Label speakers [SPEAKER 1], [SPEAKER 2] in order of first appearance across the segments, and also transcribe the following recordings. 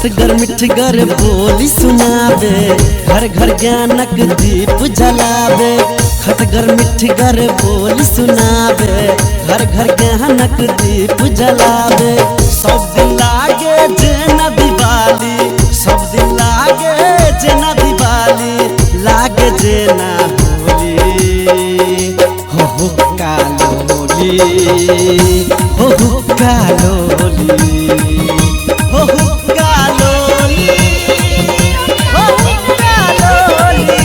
[SPEAKER 1] खटगर मिठगर बोली सुनावे, घर घर ज्ञानक दीप जलावे। खटगर मिठगर बोली सुनावे, घर घर ज्ञानक दीप जलावे। सब दिन लागे जेना दिवाली, सब दिन लागे जेना दिवाली, लागे जेना होली। हो कालोली, हो कालोली, हो कालोली, हो कालोली,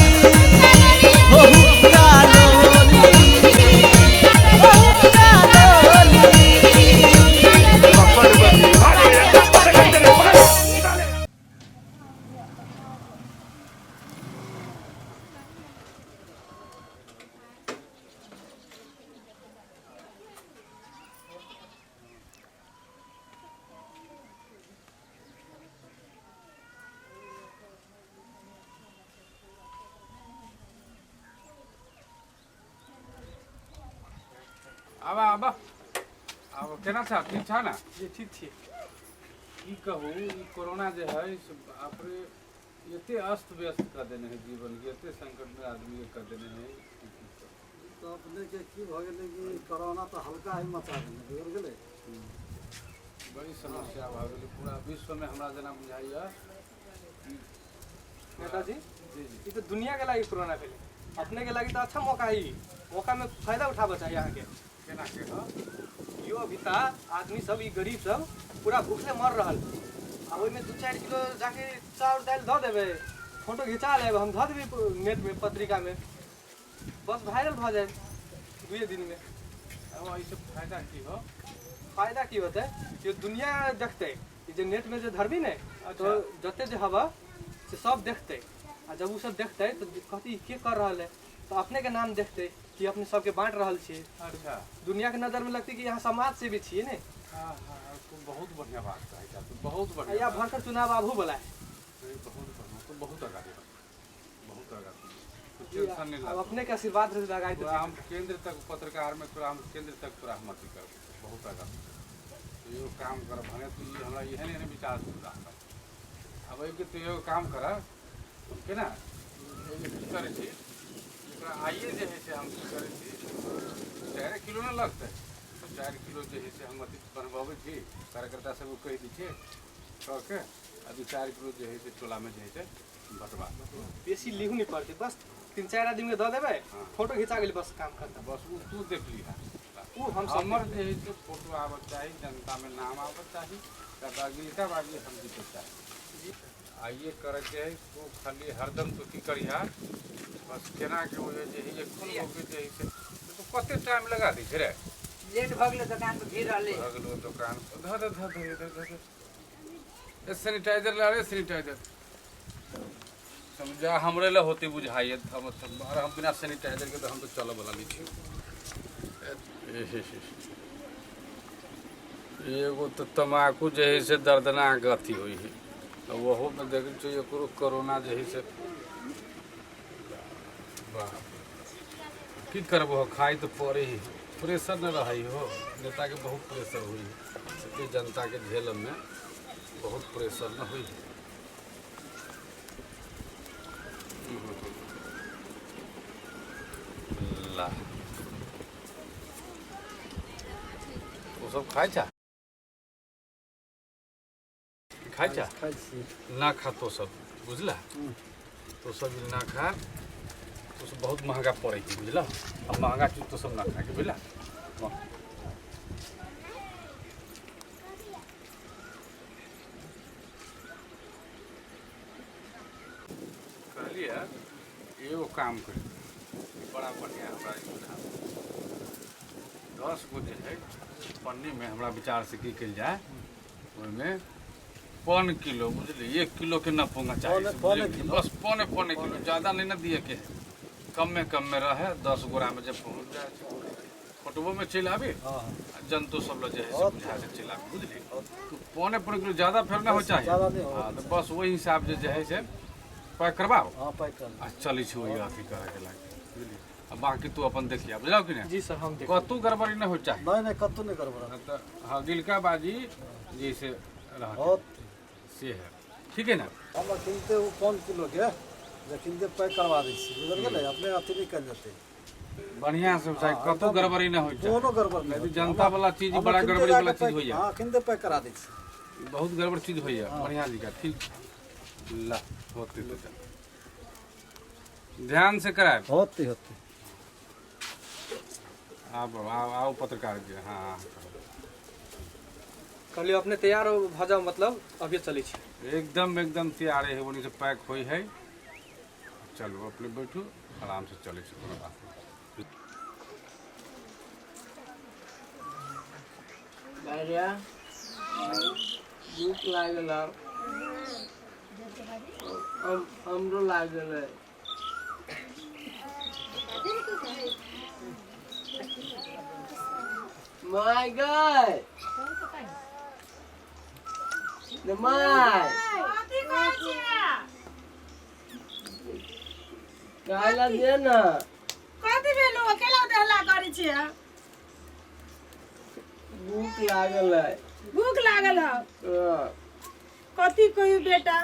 [SPEAKER 1] हो कालोली, हो कालोली।
[SPEAKER 2] अब केना छ ठीक छ ना
[SPEAKER 3] ये ठीक थी।
[SPEAKER 2] की कहू ई कोरोना जे है आपरे एते अस्त व्यस्त कर देने है जीवन के, एते संकट में आदमी के कर देने है।
[SPEAKER 3] तो अपने के की भ गेले कि कोरोना तो हल्का ही मचा देने बिगड़ गेले।
[SPEAKER 2] बड़ी समस्या भ गेलै पूरा विश्व में, हमरा जना बुझाइया।
[SPEAKER 3] नेताजी
[SPEAKER 2] जी जी
[SPEAKER 3] ये तो दुनिया के लागि कोरोना भेले, अपने के लागि तो अच्छा मौका ही, मौका में फायदा उठाबे चाहिए यहाँ के।
[SPEAKER 2] केना के ह
[SPEAKER 3] यो अभी ता आदमी सब ई गरीब सब पूरा भूखले मर रहल, आ ओइ में 2-4 किलो जाके चाउर दाल ध देबे, फोटो घिचा लेब, हम ध देबे नेट में पत्रिका में, बस वायरल भ जाए 2 दिन में।
[SPEAKER 2] अब ऐसे फायदा की हो?
[SPEAKER 3] फायदा की होते ये दुनिया देखते, ये जो नेट में जो धरबी ने तो जते जो हवा से सब देखते, आ जब वो सब देखते तो कहती के कर रहा है, तो अपने के नाम देखते कि अपने सबके बांट रहल छे।
[SPEAKER 2] अच्छा
[SPEAKER 3] दुनिया के नजर में लगती कि यहाँ समाज से भी छिए ने।
[SPEAKER 2] हाँ हाँ, तो बहुत बढ़िया बात है, तो बहुत बढ़िया।
[SPEAKER 3] या भरकर चुनाव आबू बोला है,
[SPEAKER 2] बहुत बढ़िया, तो बहुत आगाड़ी, बहुत आगाड़ी। तो टेंशन नहीं
[SPEAKER 3] अब
[SPEAKER 2] ला।
[SPEAKER 3] अपने के आशीर्वाद से लगाई तो
[SPEAKER 2] हम केंद्र तक पत्रकार में तोरा हम केंद्र तक तोरा हम अथी कर बहुत आगाड़ी। तो यो काम कर भने तो ये हमरा यह नहीं विचार सुविधा हमरा। अब एक तो यो काम कर के ना करे छी, एकरा आइए जे है से हम की करे छी 4 किलो ना लगते, तो 4 किलो जे है से हम अथी बनवावे छी, कार्यकर्ता सब कह दी छे के अभी 4 किलो जे है से टोला में जे है से बटवा
[SPEAKER 3] बेसी लिहू नहीं पड़ती, बस 3-4 आदमी के द देबे, फोटो खिंचा गेल, बस काम खत्म।
[SPEAKER 2] बस वो तू देख लिहा।
[SPEAKER 3] वो हम सब
[SPEAKER 2] हमर जे है से फोटो आवत चाहिए, जनता में नाम आवत चाहिए, बागी बागी हम जीत चाहिए। आइए करे के है तो खाली हरदम तो की करिहा, बस केना के हो जे है एक फूल के जे है से तो कते टाइम लगा दी रे।
[SPEAKER 4] लेट भ गेलै दुकान पर भीड़ रहलै,
[SPEAKER 2] भगलो दुकान धर सैनिटाइजर ला रे, सैनिटाइजर समझा हमरे ला होती बुझाइए। हम बिना सैनिटाइजर के तो हम तो चलो वाला नहीं छी। एगो तो तम्बाकू जे है से दर्दनाक अथी हुई है, तो वहो में देखे छो एकरो कोरोना जे है से की करबो, खाई तो पड़े ही, प्रेशर न रही हो, नेता के बहुत प्रेशर हुई है, जनता के झेल में बहुत प्रेशर न हुई है। ला वो सब खाई छा ना खा तो सब बुझला, तो सब ना खा तो सब बहुत महंगा पड़े बुझला। अब महंगा चीज तो सब ना खा के बुझला। कहलिए एगो काम कर बड़ा बढ़िया हमरा 10 गो जे है पन्नी में हमरा विचार से की कल जाए, ओहिमे 1 किलो बुझलिए, 1 किलो के न पोंगा चाहिए, बस पौने किलो, ज़्यादा नहीं ना दिए के, कम में रहे। 10 गोरा में जब पहुँच जाए फोटो में चल आबी, जंतु सब लोग जो है बुझा से चल आबी बुझली, तो 1.25 किलो ज़्यादा फिर ना हो चाहिए। हाँ तो बस वही हिसाब से जो है से पैक करवाओ, चली छो ये अथी करे के लागे बुझली। अब बाकी तू अपन देखिए बुझाओ कि नहीं।
[SPEAKER 3] जी सर हम
[SPEAKER 2] कतू गड़बड़ी नहीं हो चाहिए।
[SPEAKER 3] नहीं कतू नहीं गड़बड़ा,
[SPEAKER 2] हाँ दिलका बाजी जैसे से है ठीक है ना।
[SPEAKER 5] हम किनते वो 5 किलो के जे किनते पैक करवा दै छी बुझल गेलै अपने अथी नहीं कर जेतै
[SPEAKER 2] बढ़िया से चाहे कतौ गड़बड़ी ना हो जाए।
[SPEAKER 5] दोनों गड़बड़ नहीं
[SPEAKER 2] यदि जनता वाला चीज बड़ा गड़बड़ी वाला चीज हो जाए।
[SPEAKER 5] हां किनते पैक करा दै छी
[SPEAKER 2] बहुत गड़बड़ चीज हो जाए। बढ़िया जी का ठीक ला होते तो ध्यान से कराए।
[SPEAKER 5] होते
[SPEAKER 2] आप आओ पत्रकार जी। हाँ
[SPEAKER 3] कहलियो अपने तैयार हो भ जाओ, मतलब अभी चलै छी।
[SPEAKER 2] एकदम तैयार है। वहीं से पैक हुई है। चलो अपने बैठू आराम से चले कोनो बात नहीं।
[SPEAKER 6] भैया भूख लागल हमरो लागल है। माय गए माय काला दे ना
[SPEAKER 7] कथी भेलो अकेला हल्ला करै छियै?
[SPEAKER 6] भूख लागल है।
[SPEAKER 7] भूख लागल है?
[SPEAKER 6] हाँ।
[SPEAKER 7] कथी कहियो बेटा,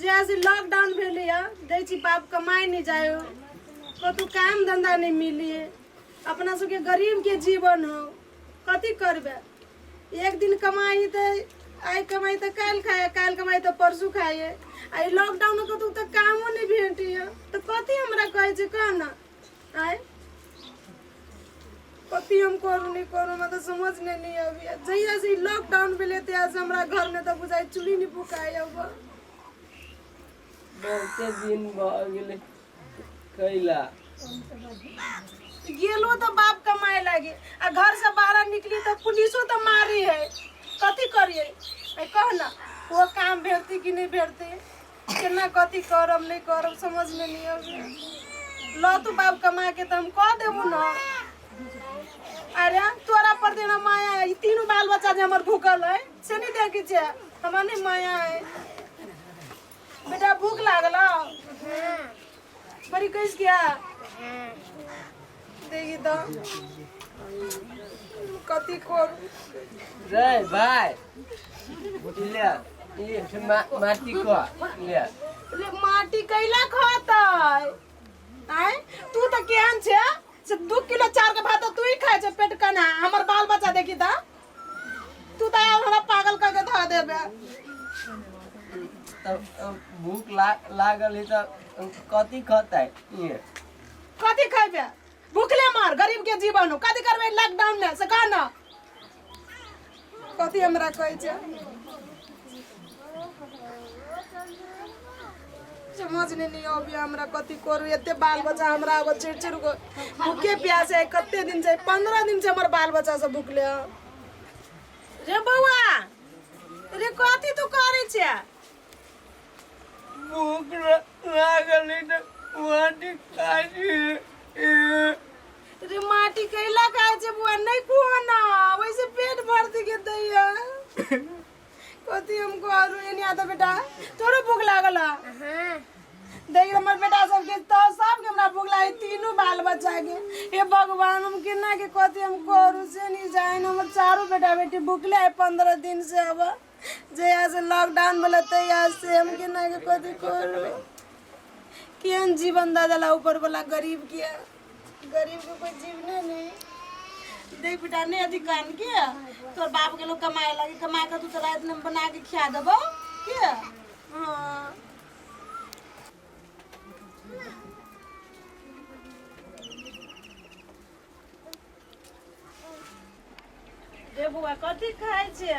[SPEAKER 7] जैसे लॉकडाउन भेलै है दै छी बाप कमाई नहीं जायो, कतौ काम धंधा नहीं मिली, अपना सबके गरीब के जीवन हो, कथी करबे? एक दिन कमाई तो आई कमाई तो काल खाए, काल कमाई तो परसू खाए। आई लॉकडाउन में कतौ तो कामो नहीं भेटी है, तो कथी हमरा कहै छै कह ना। आय कथी हम करू नहीं करू मैं तो समझ नहीं अभी। जहिया से लॉकडाउन भेले तहिया से हमरा घर में तो बुझाई चूल्ही नहीं फुकाय अब।
[SPEAKER 6] बहुते दिन भ गेलै कैला
[SPEAKER 7] गेलो तो बाप कमाए लागे, आ घर से बाहर निकली तो पुलिसो तो मारी है, कथी करिए? कह ना वो काम भेटती कि नहीं भेटती, केना कथी करब नहीं करब समझ में नहीं अभी। लो तू बाप कमा के तो हम कह देबू ना। अरे तोरा पर देना माया है, तीनों बाल बच्चा जे हमर भूखल है से नहीं देखी छे, हमरा नहीं माया है। बेटा भूख लागल बड़ी कैस गया देखी तो कथी कर
[SPEAKER 6] रे भाई ले ये माटी को ले
[SPEAKER 7] रे माटी कैला खाता आय तू तो केहन छे से 2 किलो 4 के भात तू ही खाए छे पेट कना, हमर बाल बच्चा देखी ता तू तो हमरा पागल करके धा देबे।
[SPEAKER 6] भूख लागल है तो कथी खतै ये
[SPEAKER 7] कथी खाइबे? भूखले मार, गरीब के जीवन हो, कथी करबे लॉकडाउन में से कह ना। कथी हमरा कहै छै समझ नहीं अभी हमरा कथी करू। एते बाल बच्चा हमरा अब चिड़चिड़ को भूखे प्यासे कते दिन से 15 दिन से हमर बाल बच्चा सब भूखले है। रे बौआ रे कथी तू करे छे?
[SPEAKER 6] भूख लागल है तो माटी खाई
[SPEAKER 7] रे माटी कैला खाए छे बुआ? नहीं कुआ ना वैसे पेट भरती के दैया। कथी हम करू एनी आ तो बेटा तोरो भूख लागल है? देख हमर बेटा सबके तो सबके हमरा भूख लागे, तीनों बाल बच्चा के। हे भगवान हम केना के कथी हम करू से नहीं जाए। हमर चारों बेटा बेटी भूखले है 15 दिन से। अब जहिया से लॉकडाउन भेले तहिया से हम केना के कथी करू। केहन जीवन दादा ऊपर वाला गरीब के कोई जीवने नहीं। देख बेटा नहीं अधिक कान के तोर बाप के लोग कमाए लगे, कमा के तू तो रात में बना के खिया देबो के। हाँ रे बुआ कथी खाए छे?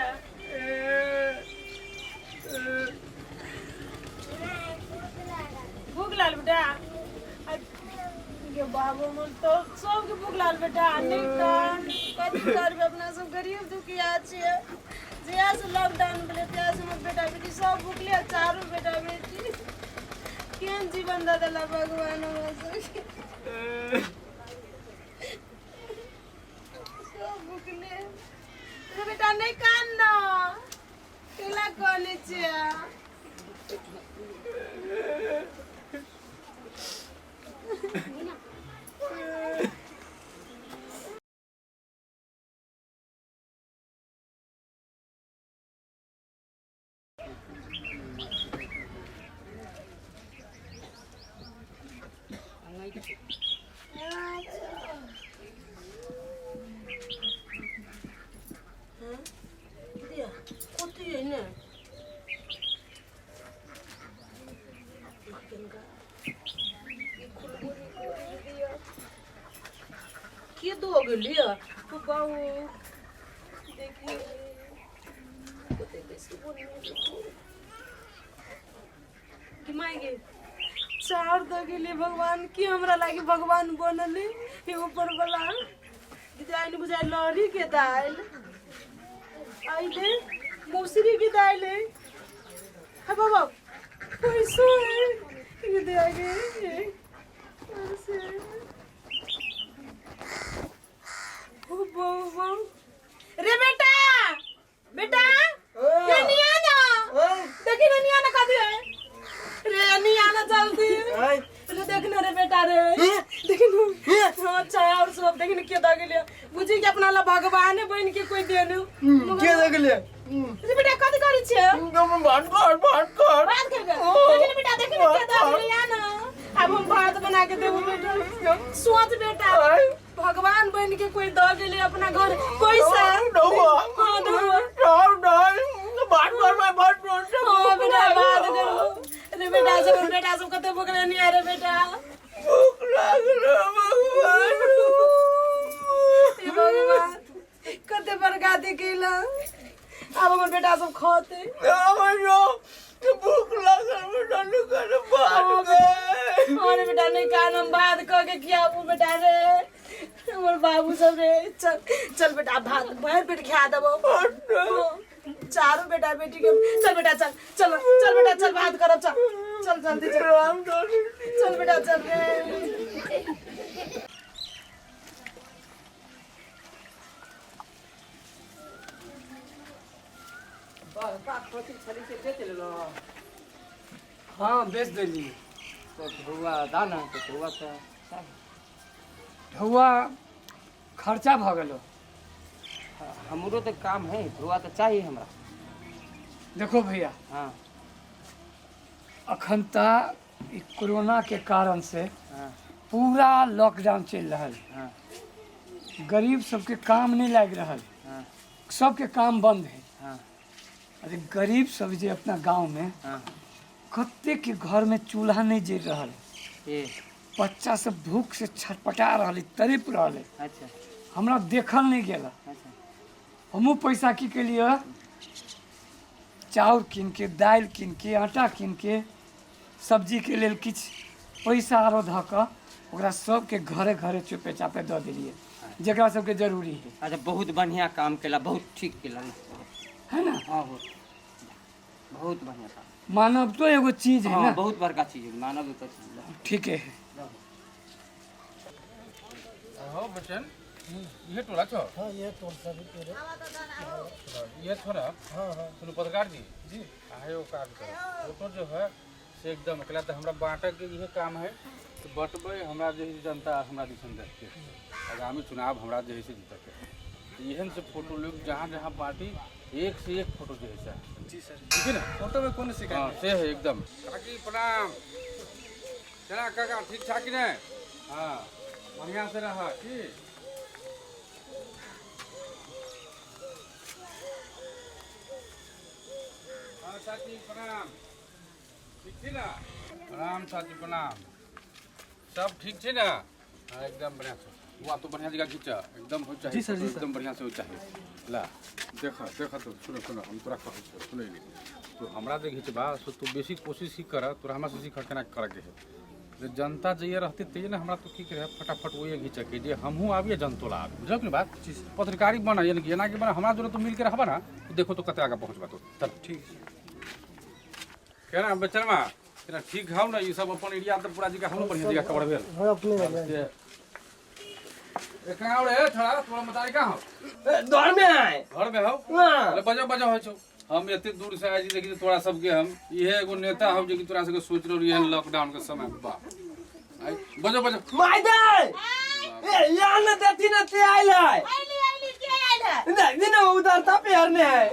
[SPEAKER 7] भूख लाल बेटा के बाबू मन तो सबके भूख लाल बेटा नहीं कान कथी करबे। अपना सब गरीब दुखिया छिए, जहिया से लॉकडाउन भेले तहिया से हमर बेटा बेटी सब भूखले, चारों बेटा बेटी। केहन जीवन दे देला भगवान हमरा सबके। सब भूखले रे बेटा नहीं कान ना केला कहले छिए। गेली बाबू देखिए कि मायगे चार दो गेली भगवान की हमरा लागी भगवान बनले हे ऊपर वाला दिदाई बुझाई लहरी के दाल आइले मौसरी की दाल है बाबा पैसो है ये दे आगे ऐसे ओ बाबा रे बेटा बेटा ये नहीं आना देखी नहीं आना कभी है रे नहीं आना जल्दी रे देखना रे बेटा रे देखना हाँ चाय और सब देखना क्या दागे लिया बुझी के अपना ला भगवान है बहन के कोई देनु
[SPEAKER 3] क्या देख ले
[SPEAKER 7] रे बेटा कद करी छे
[SPEAKER 3] बात कर
[SPEAKER 7] बात कर देखना बेटा देखना क्या दागे लिया ना अब हम भात बना के देबो बेटा सोच बेटा भगवान बहन के कोई दागे ले अपना घर पैसा हां दो
[SPEAKER 3] बात कर मैं बात कर
[SPEAKER 7] हां बेटा बात करो रे बेटा सब कते भूख नहीं आ रे बेटा
[SPEAKER 3] भूख लग रहा
[SPEAKER 7] हे भगवान कते बरका दे केला अब हमर बेटा सब खाते
[SPEAKER 3] भूख लग रहा बेटा निकल बात कर
[SPEAKER 7] अरे बेटा नहीं कान हम बात कह के किया वो बेटा रे हमर बाबू सब रे चल बेटा भात भर पेट खा देबो चारों बेटा बेटी के चल बेटा चल बेटा चल बात करो चल जल्दी चल बेटा चल रे
[SPEAKER 6] हाँ बेच देली तो धुआ दाना तो धुआ तो धुआ खर्चा भ गेलो हमरो तो काम है धुआ तो चाहिए हमरा देखो भैया हाँ अखन तक कोरोना के कारण से पूरा लॉकडाउन चल रहा है गरीब सबके काम नहीं लग रहा है सबके काम बंद है अरे गरीब सब जे अपना गांव में कत्ते के घर में चूल्हा नहीं जल रहा है बच्चा सब भूख से छटपटा रहा तड़प रहा है अच्छा हमरा देखल नहीं गया हमू पैसा की के लिए चाउर कीन के दाल कीन के आटा कीन के सब्जी के लिए किछ पैसा आरो ध के ओकरा सबके घरे घरे चुपे चापे दे दिलिए जकरा सबके जरूरी है
[SPEAKER 4] अच्छा बहुत बढ़िया काम केला बहुत ठीक केला
[SPEAKER 6] है ना
[SPEAKER 4] हाँ बहुत बढ़िया काम
[SPEAKER 6] मानव तो एगो चीज है ना
[SPEAKER 4] बहुत बड़का चीज है मानव तो
[SPEAKER 6] ठीक है
[SPEAKER 2] हो बच्चन ये टोला छो
[SPEAKER 5] हाँ ये तो सभी तेरे
[SPEAKER 2] ये छोरा
[SPEAKER 5] हाँ हाँ
[SPEAKER 2] सुनो पत्रकार जी आहे वो काम करो वो तो जो है से एकदम अकेला तो हमरा बांटक के ये काम है तो बटबे हमरा जे जनता हमरा दिसन देख के आगामी चुनाव हमरा जे से जीत के यहन से फोटो लोग जहाँ जहाँ पार्टी एक से एक फोटो जे है
[SPEAKER 3] जी सर
[SPEAKER 2] ठीक है ना
[SPEAKER 3] फोटो में कौन शिकायत
[SPEAKER 2] हाँ से है एकदम काकी प्रणाम चला काका ठीक ठाक ही नहीं हाँ बढ़िया से रहा ठीक हाँ चाची प्रणाम ठीक थी ना प्रणाम चाची प्रणाम सब ठीक थी ना हाँ एकदम बढ़िया से वो तो बढ़िया जगह खींचा एकदम हो चाहिए
[SPEAKER 3] जी सर, जी सर।
[SPEAKER 2] एकदम बढ़िया से हो चाहिए ला देखा देखा तो सुनो हम तोरा कहै छौ सुनै तो हमरा जे घिचबा सो तू बेसी कोशिश ही कर तोरा हमरा से सीख केना करे के है जे जनता जे रहते ते ना हमरा तो की करे फटाफट वो घिच के जे हमहू आबिए जनतोला आबि बुझल कि बात पत्रकारी बना यानी कि बना हमरा जोरे तो मिल के रहबा ना तो देखो तो कते आगे पहुंचबा तो चल ठीक केना बचरमा केना ठीक हाउ ना ये सब अपन एरिया तो पूरा जगह हम बढ़िया जगह कवर भेल
[SPEAKER 5] हाँ अपने
[SPEAKER 2] कहाँ रे थोड़ा तोरा बताई कहाँ हो
[SPEAKER 3] घर में है
[SPEAKER 2] घर में हो
[SPEAKER 3] हाँ।
[SPEAKER 2] ले बजा बजा हो छो हम एते दूर से आए जी देखी तोरा सबके हम इहे एगो नेता हो जे कि तोरा सबके सोच रहल ये लॉकडाउन के समय बा आई बजा बजा
[SPEAKER 3] मायदे ए यहाँ न देती न ते आइल है
[SPEAKER 7] आइली के आइल है
[SPEAKER 3] नहीं दिन उधर था पेरने है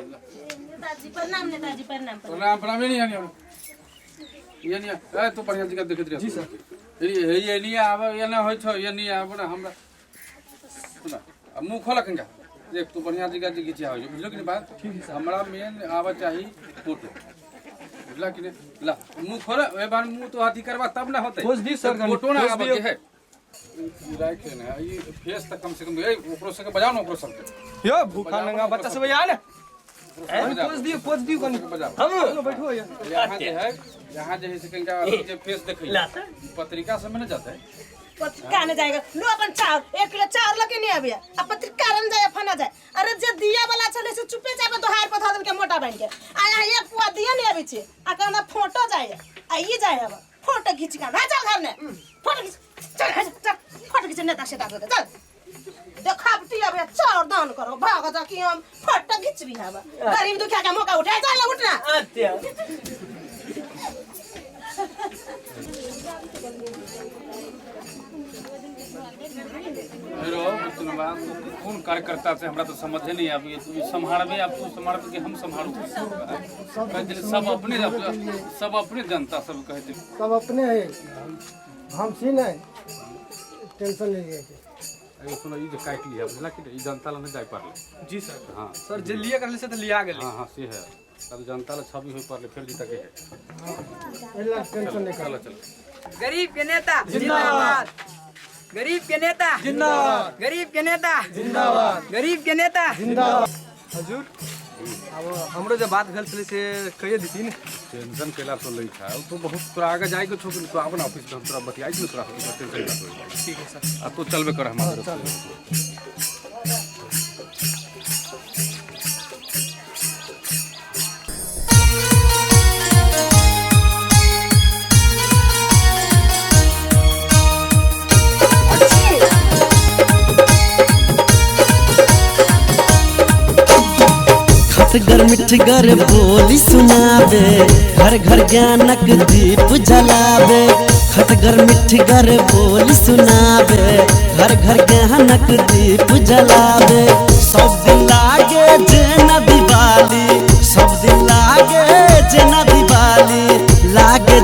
[SPEAKER 7] नेताजी प्रणाम
[SPEAKER 2] प्रणाम प्रणाम नहीं ये नहीं ए तो बढ़िया जगह देखत रह जी सर ये नहीं आवे ये ना होय छो ये नहीं आवे ना हमरा सुना अब मुंह खोला कंगा देख तू बढ़िया जगह जे घिचा हो बुझलो कि नहीं बात ठीक है हमरा मेन आवे चाहिए फोटो बुझला कि नहीं ला मुंह खोला ए बार मुंह तो हाथी करवा तब ना होते
[SPEAKER 3] खोज दी सर
[SPEAKER 2] फोटो ना आवे के है राइट है ये फेस तक कम से कम ए ओकरो से के बजाओ ना ओकरो सबके
[SPEAKER 3] यो भूखा नंगा बच्चा सब यहाँ ने पोज दियो कनी
[SPEAKER 2] बजाओ
[SPEAKER 3] हम बैठो
[SPEAKER 2] यहाँ जो है यहाँ जो है से कहीं जो फेस देखे पत्रिका सब में ना जाता है
[SPEAKER 7] पत्रिका ने जाएगा लो अपन चाउर 1 किलो चाउर लेके नहीं आबिया अब पत्रिका रन जाए फना जाए अरे जे दिया वाला छले से चुपे जाबे तो हार पथा दल के मोटा बन के आ यहाँ एक पुआ दिया नहीं आबे छे आ कहना फोटो जाए आ ई जाए अब फोटो खींच के ना चल घर ने फोटो खींच चल फोटो खींच नेता से डाल दे चल देखावटी अब चाउर दान करो भाग जा कि हम फोटो खींच भी हवा गरीब दुखिया का मौका उठाए चल उठना
[SPEAKER 2] हेलो धन्यवाद कौन कार्यकर्ता से हमरा तो समझे नहीं आबी तू संभालबे आप तू संभाल के हम संभालू सब अपने जनता सब कहते
[SPEAKER 5] सब अपने है हम सी नहीं टेंशन नहीं है
[SPEAKER 2] अरे सुनो ये जो काट लिया बुझला कि ई जनता ला नहीं जाय पारले
[SPEAKER 3] जी सर
[SPEAKER 2] हां
[SPEAKER 3] सर जे लिया करले से तो लिया गेल
[SPEAKER 2] हां हां से है तब जनता ला छवि होई पारले फिर जीता के है
[SPEAKER 5] इला टेंशन नहीं
[SPEAKER 2] चलो चलो
[SPEAKER 8] गरीब के नेता जिंदाबाद गरीब के नेता
[SPEAKER 3] जिंदाबाद
[SPEAKER 8] गरीब के नेता
[SPEAKER 3] जिंदाबाद
[SPEAKER 8] गरीब के नेता
[SPEAKER 3] जिंदाबाद हुजूर अब हमरो जो बात भेल छले से कहिए दीती
[SPEAKER 2] टेंशन केला तो लई था तो बहुत तोरा आगे जाए के छोकन तो अपन ऑफिस में तोरा बतियाई न तोरा टेंशन ना
[SPEAKER 3] ठीक है सर
[SPEAKER 2] अब तो चलबे कर हमारे
[SPEAKER 1] खटगर मिठगर बोली सुनावे घर घर ज्ञानक दीप जलावे खटगर मिठगर बोली सुनावे घर घर ज्ञानक दीप जलावे सब दिन